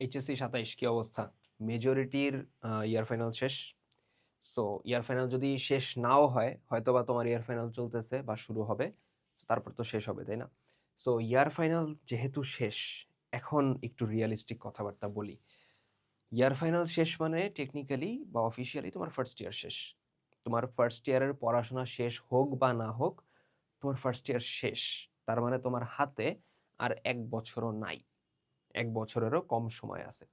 HSC ২৭ কি অবস্থা? মেজরিটির year final শেষ। সো ইয়ার ফাইনাল যদি শেষ নাও হয়, হয়তোবা তোমার ইয়ার ফাইনাল চলতেছে বা শুরু হবে। তারপর তো শেষ হবে, তাই না? সো ইয়ার ফাইনাল যেহেতু শেষ, এখন একটু রিয়ালিস্টিক কথাবার্তা বলি। ইয়ার ফাইনাল শেষ মানে টেকনিক্যালি বা অফিসিয়ালি তোমার ফার্স্ট ইয়ার শেষ। তোমার ফার্স্ট ইয়ারের পড়াশোনা শেষ হোক বা না হোক, তোমার ফার্স্ট ইয়ার শেষ। তার মানে তোমার হাতে আর ১ বছরও নাই। ১ বছরেরও কম সময় আছে।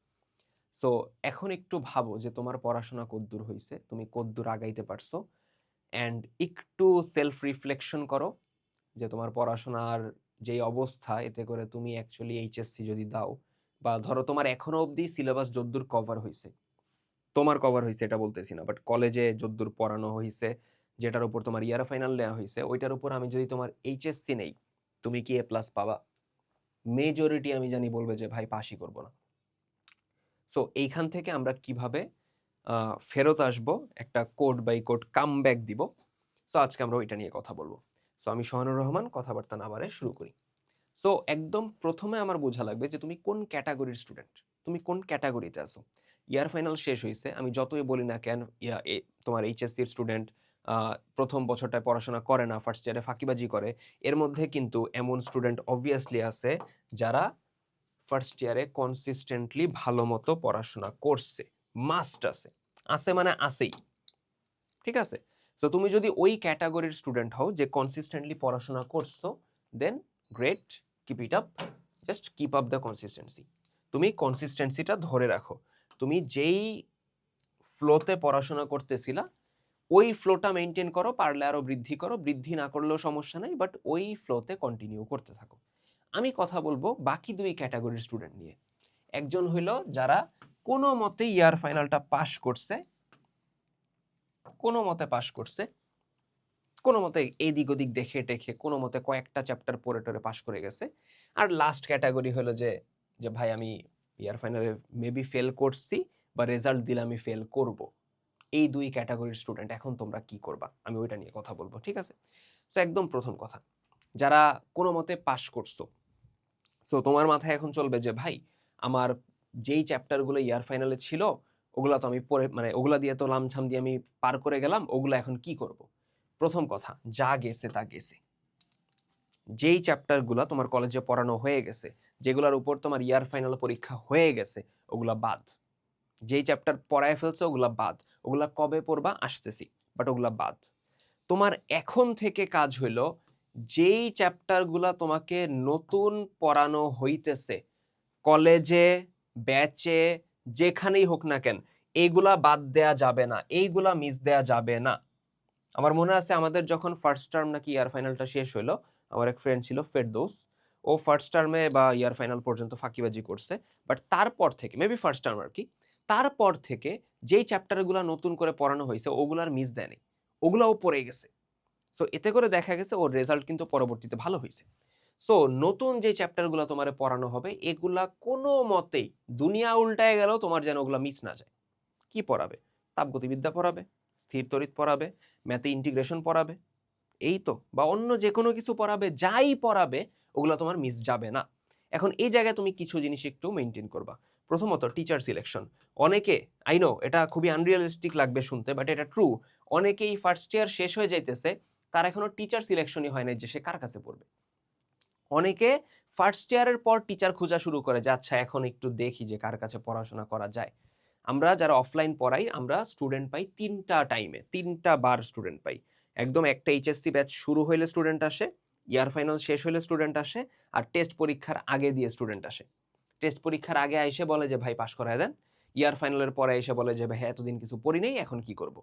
সো এখন একটু ভাবো যে তোমার পড়াশোনা কদ্দূর হইছে, তুমি কদ্দূর আগাইতে পারছো, অ্যান্ড একটু সেলফ রিফ্লেকশন করো যে তোমার পড়াশোনার যেই অবস্থা, এতে করে তুমি অ্যাকচুয়ালি এইচএসসি যদি দাও, বা ধরো তোমার এখনো অবধি সিলেবাস যদ্দূর কভার হইছে, তোমার কভার হইছে এটা বলতেছি না, বাট কলেজে যদ্দূর পড়ানো হইছে, যেটার উপর তোমার ইয়ার ফাইনাল নেওয়া হয়েছে, ওইটার উপর আমি যদি তোমার এইচএসসি নেই, তুমি কি এ প্লাস পাবা? মেজরিটি আমি জানি বলবে যে ভাই পাসই করবো না। সো এইখান থেকে আমরা কিভাবে ফেরত আসব, একটা code by code come back দিব। সো আজকে আমরা ওইটা নিয়ে কথা বলবো। সো আমি সোহানুর রহমান, কথাবার্তা না বাড়ায় শুরু করি। সো একদম প্রথমে আমার বোঝা লাগবে যে তুমি কোন ক্যাটাগরির স্টুডেন্ট, তুমি কোন ক্যাটাগরিতে আছো। ইয়ার ফাইনাল শেষ হয়েছে, আমি যতই বলি না কেন তোমার এইচএসসির স্টুডেন্ট প্রথম বছরটায় পড়াশোনা করে না, ফার্স্ট ইয়ারে ফাঁকিবাজি করে, এর মধ্যে কিন্তু এমন স্টুডেন্ট অবভিয়াসলি আছে যারা ফার্স্ট ইয়ারে কনসিস্টেন্টলি ভালো মতো পড়াশোনা করছে, মাস্ট আছে, আছে মানে আছেই, ঠিক আছে? তো তুমি যদি ওই ক্যাটাগরির স্টুডেন্ট হও যে কনসিস্টেন্টলি পড়াশোনা করছো, then great, keep it up, just keep up the consistency. তুমি কনসিস্টেন্সিটা ধরে রাখো। তুমি যেই ফ্লোতে পড়াশোনা করতেছিলা, ওই ফ্লোটা মেনটেন করো, পারলে আরো বৃদ্ধি করো, বৃদ্ধি না করলেও সমস্যা নেই, বাট ওই ফ্লোতে কন্টিনিউ করতে থাকো। আমি কথা বলবো বাকি দুই ক্যাটাগরির স্টুডেন্ট নিয়ে। একজন হইল যারা কোনো মতে ইয়ার ফাইনালটা পাশ করছে, কোনো মতে পাশ করছে, কোনো মতে এদিক ওদিক দেখে টেখে কোনো মতে কয়েকটা চ্যাপ্টার পড়ে টরে পাশ করে গেছে। আর লাস্ট ক্যাটাগরি হলো যে যে ভাই আমি ইয়ার ফাইনালে মেবি ফেল করছি, বা রেজাল্ট দিলে আমি ফেল করব। এই দুই ক্যাটাগরির স্টুডেন্ট, এখন তোমরা কি করবা, আমি ওইটা নিয়ে কথা বলবো, ঠিক আছে? তো একদম প্রথম কথা, যারা কোনো মতে পাশ করছো, সো তোমার মাথায় এখন চলবে যে ভাই আমার যেই চ্যাপ্টারগুলো ইয়ার ফাইনালে ছিল, ওগুলা তো আমি পড়ে, মানে ওগুলা দিয়ে তো লামঝাম দিয়ে আমি পার করে গেলাম, ওগুলা এখন কি করব? প্রথম কথা, যা গেছে তা গেছে। যেই চ্যাপ্টারগুলো তোমার কলেজে পড়ানো হয়ে গেছে, যেগুলোর উপর তোমার ইয়ার ফাইনাল পরীক্ষা হয়ে গেছে, ওগুলা বাদ। যেই চ্যাপ্টার পড়ায় ফেলছে ওগুলা বাদ। ওগুলা কবে পড়বা আসতেছি, বাট ওগুলা বাদ। তোমার এখন থেকে কাজ হইল, যেই চ্যাপ্টারগুলা তোমাকে নতুন পড়ানো হইতেছে কলেজে, ব্যাচে, যেখানেই হোক না কেন, এইগুলা বাদ দেয়া যাবে না, এইগুলা মিস দেয়া যাবে না। আমার মনে আছে আমাদের যখন ফার্স্ট টার্ম নাকি ইয়ার ফাইনালটা শেষ হলো, আমার এক ফ্রেন্ড ছিল ফেরদৌস, ও ফার্স্ট টার্মে বা ইয়ার ফাইনাল পর্যন্ত ফাঁকিবাজি করছে, বাট তারপর থেকে মেবি ফার্স্ট টার্ম আর কি, তারপর থেকে যেই চ্যাপ্টারগুলো নতুন করে পড়ানো হয়েছে ওগুলার মিস দেয়নি, ওগুলাও পড়ে গেছে। সো এতে করে দেখা গেছে ওর রেজাল্ট কিন্তু পরবর্তীতে ভালো হয়েছে। সো নতুন যে চ্যাপ্টারগুলো তোমার পড়ানো হবে, এগুলা কোনো মতেই দুনিয়া উল্টায় গেলেও তোমার যেন ওগুলা মিস না যায়। কি পড়াবে? তাপগতিবিদ্যা পড়াবে, স্থির তড়িৎ পড়াবে, ম্যাথে ইন্টিগ্রেশন পড়াবে, এই তো, বা অন্য যে কোনো কিছু পড়াবে, যাই পড়াবে ওগুলো তোমার মিস যাবে না। এখন এই জায়গায় তুমি কিছু জিনিস একটু মেনটেন করবা। প্রথমত টিচার সিলেকশন। অনেকে, আই নো এটা খুবই আনরিয়ালিস্টিক লাগবে শুনতে, বাট এটা ট্রু, অনেকেই ফার্স্ট ইয়ার শেষ হয়ে যাইতেছে, তার এখনো টিচার সিলেকশনই হয় না যে সে কার কাছে পড়বে। অনেকে ফার্স্ট ইয়ারের পর টিচার খোঁজা শুরু করে যে আচ্ছা এখন একটু দেখি যে কার কাছে পড়াশোনা করা যায়। আমরা যারা অফলাইন পড়াই, আমরা স্টুডেন্ট পাই তিনটা টাইমে, তিনটা বার স্টুডেন্ট পাই। একদম একটা এইচএসসি ব্যাচ শুরু হইলে স্টুডেন্ট আসে, ইয়ার ফাইনাল শেষ হইলে স্টুডেন্ট আসে, আর টেস্ট পরীক্ষার আগে দিয়ে স্টুডেন্ট আসে। টেস্ট পরীক্ষার আগে এসে বলে যে ভাই পাশ করায় দেন, ইয়ার ফাইনালের পরে এসে বলে যে ভাই এতদিন কিছু পড়ি নেই, এখন কি করব।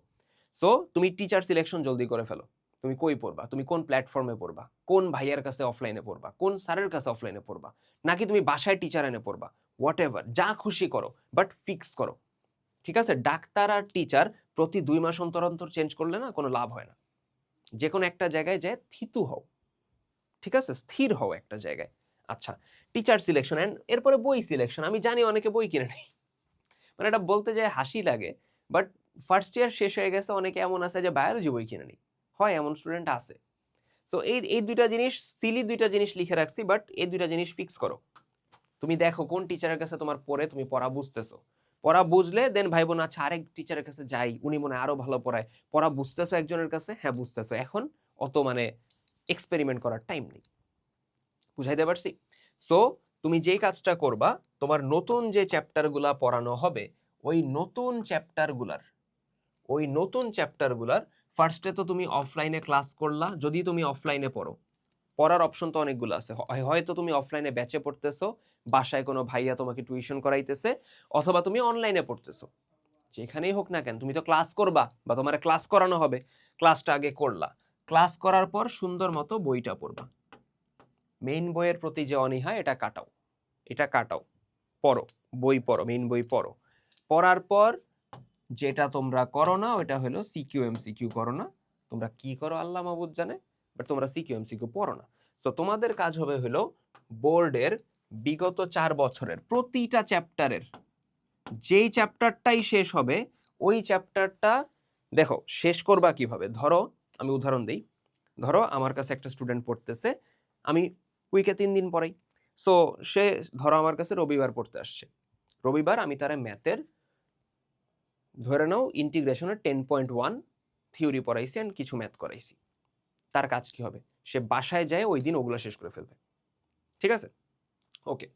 সো তুমি টিচার সিলেকশন জলদি করে ফেলো। তুমি কই পড়বা, তুমি কোন প্ল্যাটফর্মে পড়বা, কোন ভাইয়ার কাছে অফলাইনে পড়বা, কোন স্যারের কাছে অফলাইনে পড়বা, নাকি তুমি বাসায় টিচার এনে পড়বা, হোয়াট এভার, যা খুশি করো, বাট ফিক্স করো, ঠিক আছে? ডাক্তার আর টিচার প্রতি 2 মাস অন্তর অন্তর চেঞ্জ করলে না কোনো লাভ হয় না। যে কোনো একটা জায়গায় যে থিতু হও, ঠিক আছে, স্থির হও একটা জায়গায়। আচ্ছা, টিচার সিলেকশন এন্ড এরপরে বই সিলেকশন। আমি জানি অনেকে বই কিনে নেই, মানে এটা বলতে যায় হাসি লাগে, বাট ফার্স্ট ইয়ার শেষ হয়ে গেছে, অনেকে এমন আছে যে বায়োলজি বই কিনে নেই, হয় এমন স্টুডেন্ট আছে। সো এই এই দুইটা জিনিস, সিলি দুইটা জিনিস লিখে রাখছি, বাট এই দুইটা জিনিস ফিক্স করো। তুমি দেখো কোন টিচারের কাছে তোমার পড়ে তুমি পড়া বুঝতেছো, পড়া বুঝলে দেন ভাইবো না আচ্ছা আরেক টিচারের কাছে যাই, উনি মনে হয় আরো ভালো পড়ায়। পড়া বুঝতেছো একজনের কাছে, হ্যাঁ বুঝতেছো, এখন অত মানে এক্সপেরিমেন্ট করার টাইম নেই। বুঝাইতে পারছি? সো তুমি যেই কাজটা করবা, তোমার নতুন যে চ্যাপ্টারগুলা পড়ানো হবে ওই নতুন চ্যাপ্টারগুলার ফার্স্টে তো তুমি অফলাইনে ক্লাস করলা, যদি তুমি অফলাইনে পড়ো। পড়ার অপশন তো অনেকগুলো আছে, হয়তো তুমি অফলাইনে ব্যাচে পড়তেছো, বাসায় কোনো ভাইয়া তোমাকে টিউশন করাইতেছে, অথবা তুমি অনলাইনে পড়তেছো। যেখানেই হোক না কেন তুমি তো ক্লাস করবা বা তোমার ক্লাস করানো হবে, ক্লাসটা আগে করলা, ক্লাস করার পর সুন্দর মতো বইটা পড়বা। মেইন বইয়ের প্রতি যে অনীহা এটা কাটাও, পড়ো, বই পড়ো, মেইন বই পড়ো। পড়ার পর যেটা তোমরা করো না ওটা হলো সিকিউ এমসিকিউ করো না। তোমরা কি করো আল্লাহ মাহবুব জানে, বাট তোমরা সিকিউ এমসিকিউ পড়ো না। সো তোমাদের কাজ হবে হলো বোর্ডের বিগত 4 বছরের প্রতিটা চ্যাপ্টারের যেই চ্যাপ্টারটাই শেষ হবে ওই চ্যাপ্টারটা দেখো শেষ করবা কিভাবে। ধরো আমি উদাহরণ দিই, ধরো আমার কাছে একটা স্টুডেন্ট পড়তেছে, আমি উইকে 3 দিন পড়াই। সো সে ধরো আমার কাছে রবিবার পড়তে আসছে, রবিবার আমি তার ম্যাথের ধরে নাও ইন্টিগ্রেশনের 10.1 থিওরি পড়াইছি অ্যান্ড কিছু ম্যাথ করাইছি। তার কাজ কি হবে, সে বাসায় যায় ওই দিন ওগুলো শেষ করে ফেলবে। ঠিক আছে, ওকে।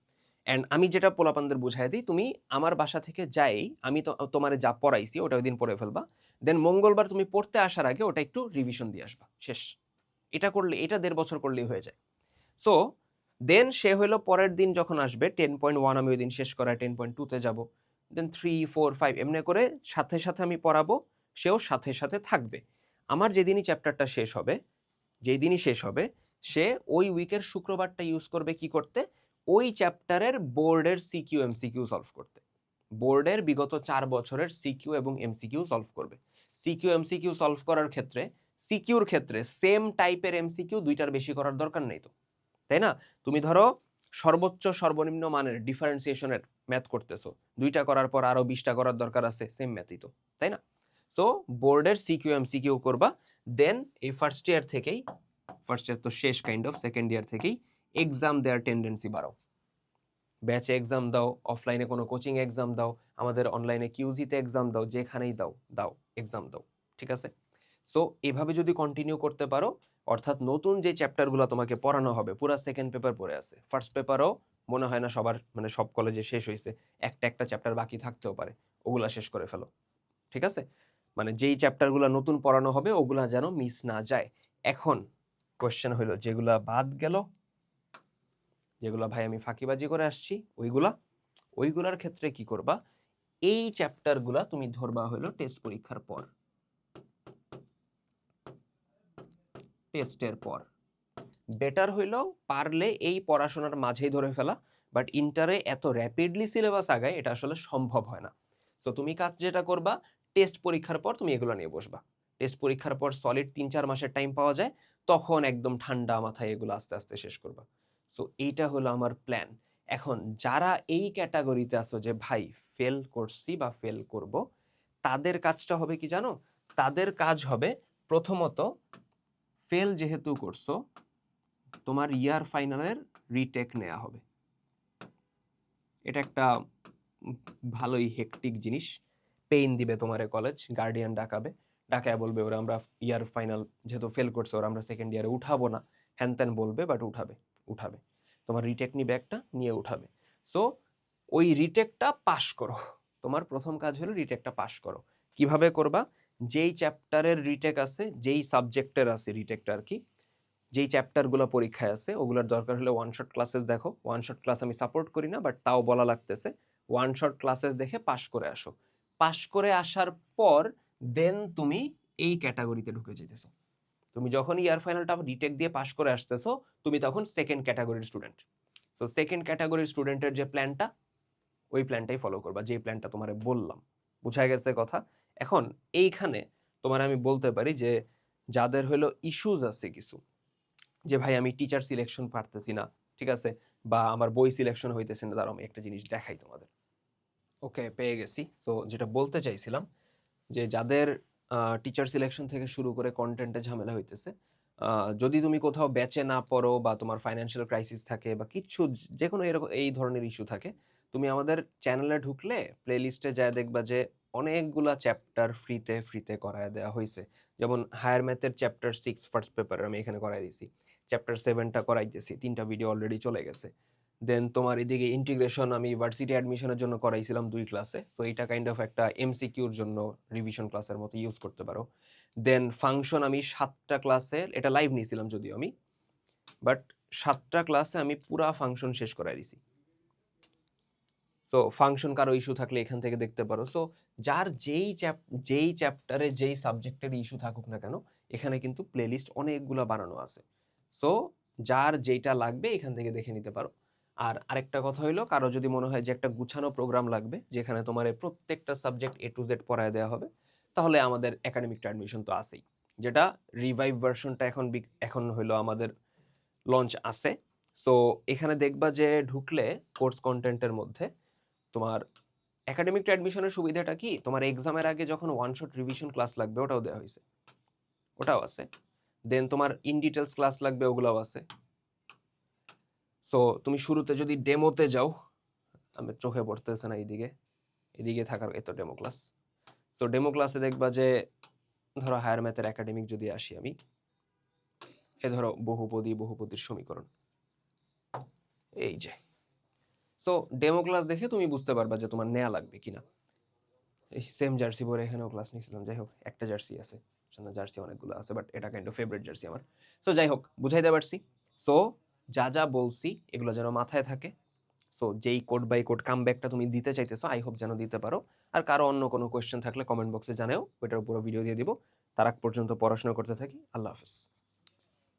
অ্যান্ড আমি যেটা পোলাপানদের বুঝাই দিই, তুমি আমার বাসা থেকে যাই আমি তো তোমার যা পড়াইছি ওটা ওই দিন পড়ে ফেলবা, দেন মঙ্গলবার তুমি পড়তে আসার আগে ওটা একটু রিভিশন দিয়ে আসবা, শেষ। এটা করলে, এটা 1.5 বছর করলেই হয়ে যায়। সো দেন সে হইলো পরের দিন যখন আসবে 10.1 আমি ওই দিন শেষ করায় 10.2-তে যাবো, দেন 3, 4, 5 এমনি করে সাথে সাথে আমি পড়াবো, সেও সাথে সাথে থাকবে। আমার যেদিনই চ্যাপ্টারটা শেষ হবে, যেই দিনই শেষ হবে, সে ওই উইকের শুক্রবারটা ইউজ করবে কি করতে, ওই চ্যাপ্টারের বোর্ডের সিকিউ এমসিকিউ সলভ করতে। বোর্ডের বিগত 4 বছরের সিকিউ এবং এমসিকিউ সলভ করবে। সিকিউ এমসিকিউ সলভ করার ক্ষেত্রে, সিকিউর ক্ষেত্রে সেম টাইপের এমসিকিউ 2টার বেশি করার দরকার নেই তো, তাই না? তুমি ধরো সর্বোচ্চ সর্বনিম্ন মানের ডিফারেন্সিয়েশনের ম্যাথ করতেছো, 2টা করার পর আরো 20টা করার দরকার আছে, সেম ম্যাথই তো, তাই না? সো বোর্ডের সিকিউ এমসিকিউ করবা, দেন এই ফার্স্ট ইয়ার তো শেষ কাইন্ড অফ, সেকেন্ড ইয়ার থেকেই এক্সাম দেওয়ার টেন্ডেন্সি বাড়াও। ব্যাচে এক্সাম দাও, অফলাইনে কোনো কোচিং এক্সাম দাও, আমাদের অনলাইনে কিউজিতে এক্সাম দাও, যেখানেই দাও এক্সাম দাও। ঠিক আছে? সো এভাবে যদি কন্টিনিউ করতে পারো, অর্থাৎ নতুন যে চ্যাপ্টারগুলো তোমাকে পড়ানো হবে, পুরো সেকেন্ড পেপার পড়ে আছে, ফার্স্ট পেপারও মনে হয় না সবার মানে সব কলেজে শেষ হয়েছে, একটা চ্যাপ্টার বাকি থাকতেও পারে, ওগুলা শেষ করে ফেলো। ঠিক আছে, মানে যেই চ্যাপ্টারগুলো নতুন পড়ানো হবে ওগুলা যেন মিস না যায়। এখন কোশ্চেন হইলো যেগুলা বাদ গেল, যেগুলা ভাই আমি ফাঁকিবাজি করে আসছি, ওইগুলার ক্ষেত্রে কি করবা, এই চ্যাপ্টারগুলা তুমি ধরবা হইলো টেস্ট পরীক্ষার পর, টেস্টের পর। বেটার হইলো পারলে এই পড়াশোনার মাঝেই ধরে ফেলা, বাট ইন্টারে এত র্যাপিডলি সিলেবাস আগায় এটা আসলে সম্ভব হয় না। সো তুমি কাজ যেটা করবা, টেস্ট পরীক্ষার পর তুমি এগুলো নিয়ে বসবা। টেস্ট পরীক্ষার পর সলিড 3-4 মাসের টাইম পাওয়া যায়, তখন একদম ঠান্ডা মাথায় এগুলো আস্তে আস্তে শেষ করবা। সো এইটা হলো আমার প্ল্যান। এখন যারা এই ক্যাটাগরিতে আছো যে ভাই ফেল করছি বা ফেল করব, তাদের কাজটা হবে কি জানো? তাদের কাজ হবে প্রথমত, ফেল যেহেতু করছো, তোমার ইয়ার ফাইনালের রিটেক নেওয়া হবে। এটা একটা ভালোই হেকটিক জিনিস, পেইন দিবে তোমারে কলেজ, গার্ডিয়ান ডাকায় বলবে ওরা আমরা ইয়ার ফাইনাল যেহেতু ফেল করছে ওরা আমরা সেকেন্ড ইয়ারে উঠাবো না, হ্যান ত্যান বলবে, বাট উঠাবে তোমার রিটেক নিবে, একটা নিয়ে উঠাবে। সো ওই রিটেকটা পাস করো, তোমার প্রথম কাজ হলো রিটেকটা পাস করো। কিভাবে করবা? যেই চ্যাপ্টারের রিটেক আছে, যেই সাবজেক্টের আছে রিটেকটা আর কি, যেই চ্যাপ্টারগুলো পরীক্ষায় আছে ওগুলোর দরকার হলে ওয়ান শট ক্লাসেস দেখো। ওয়ান শট ক্লাস আমি সাপোর্ট করি না, বাট তাও বলা লাগতেছে, ওয়ান শট ক্লাসেস দেখে পাশ করে আসো। পাশ করে আসার পর দেন তুমি এই ক্যাটাগরিতে ঢুকে যেতেছো। তুমি যখন ইয়ার ফাইনালটা রিটেক দিয়ে পাশ করে আসতেছো, তুমি তখন সেকেন্ড ক্যাটাগরির স্টুডেন্ট। তো সেকেন্ড ক্যাটাগরির স্টুডেন্টের যে প্ল্যানটা, ওই প্ল্যানটাই ফলো করবা, যে প্ল্যানটা তোমারে বললাম। বুঝা গেছে কথা? এখন এইখানে তোমার আমি বলতে পারি যে যাদের হলো ইস্যুজ আছে কিছু, যে ভাই আমি টিচার সিলেকশন পারতেছি না, ঠিক আছে, বা আমার বই সিলেকশন হইতেছে না, দাঁড়াও আমি একটা জিনিস দেখাই তোমাদের। ওকে, পেয়ে গেছি। সো যেটা বলতে চাইছিলাম, যে যাদের টিচার সিলেকশন থেকে শুরু করে কন্টেন্টে ঝামেলা হইতেছে, যদি তুমি কোথাও ব্যাচে না পড়ো বা তোমার ফাইন্যান্সিয়াল ক্রাইসিস থাকে বা কিচ্ছু যেকোনো এরকম এই ধরনের ইস্যু থাকে, তুমি আমাদের চ্যানেলে ঢুকলে প্লেলিস্টে যায়া দেখবা যে অনেকগুলা চ্যাপ্টার ফ্রিতে করায় দেয়া হইছে। যেমন হায়ার ম্যাথের চ্যাপ্টার 6 ফার্স্ট পেপার আমি এখানে করায় দিছি। চ্যাপ্টার 7 টা করাইতেছি। ৩ টা ভিডিও অলরেডি চলে গেছে। দেন তোমার এদিকে ইন্টিগ্রেশন আমি ভার্সিটি অ্যাডমিশনের জন্য করাইছিলাম ২ ক্লাসে। সো এটা কাইন্ড অফ একটা এমসিকিউর জন্য রিভিশন ক্লাসের মতো ইউজ করতে পারো। দেন ফাংশন আমি ৭ টা ক্লাসের, এটা লাইভ নিয়েছিলাম যদিও আমি, বাট ৭ টা ক্লাসে আমি পুরা ফাংশন শেষ করায় দিছি। সো ফাংশন কারো ইস্যু থাকলে এখান থেকে দেখতে পারো। সো যার যেই চ্যাপ্টারে যেই সাবজেক্টের ইস্যু থাকুক না কেন, এখানে কিন্তু প্লেলিস্ট অনেকগুলা বানানো আছে। সো যার যেইটা লাগবে এখান থেকে দেখে নিতে পারো। আর আরেকটা কথা হইলো, কারো যদি মনে হয় যে একটা গুছানো প্রোগ্রাম লাগবে যেখানে তোমার এই প্রত্যেকটা সাবজেক্ট A to Z পড়ায় দেওয়া হবে, তাহলে আমাদের একাডেমিকটা অ্যাডমিশন তো আছেই। যেটা রিভাইভ ভার্সনটা এখন হইলো আমাদের লঞ্চ আছে। সো এখানে দেখবা যে ঢুকলে কোর্স কন্টেন্টের মধ্যে তোমার একাডেমিক অ্যাডমিশনের সুবিধাটা কি, তোমার এক্সামের আগে যখন ওয়ান শট রিভিশন ক্লাস লাগবে ওটাও দেওয়া হয়েছে, ওটাও আছে। দেন তোমার ইন ডিটেলস ক্লাস লাগবে, ওগুলাও আছে। সো তুমি শুরুতে যদি ডেমোতে যাও, আমি চোখে পড়তেছে না এদিকে থাকার এত ডেমো ক্লাস। সো ডেমো ক্লাসে দেখবা যে ধরো হায়ার ম্যাথের একাডেমিক যদি আসি আমি, এ ধরো বহুপদীর সমীকরণ, এই যে। সো ডেমো ক্লাস দেখে তুমি বুঝতে পারবা যে তোমার নেওয়া লাগবে কিনা। এই সেম জার্সি পরে এখানেও ক্লাস নিয়েছিলাম, যাই হোক একটা জার্সি আছে, জার্সি অনেকগুলো আছে, বাট এটা কাইন্ড অফ ফেভারিট জার্সি আমার। সো যাই হোক, বুঝাইতে পারছি। সো যা বলছি এগুলো যেন মাথায় থাকে। সো যেই কোড বাই কোড কামব্যাকটা তুমি দিতে চাইতেছো, আই হোপ যেন দিতে পারো। আর কারো অন্য কোনো কোয়েশ্চেন থাকলে কমেন্ট বক্সে জানাও, ওইটার উপরে ভিডিও দিয়ে দিব। তার আগ পর্যন্ত পড়াশোনা করতে থাকি। আল্লাহ হাফেজ।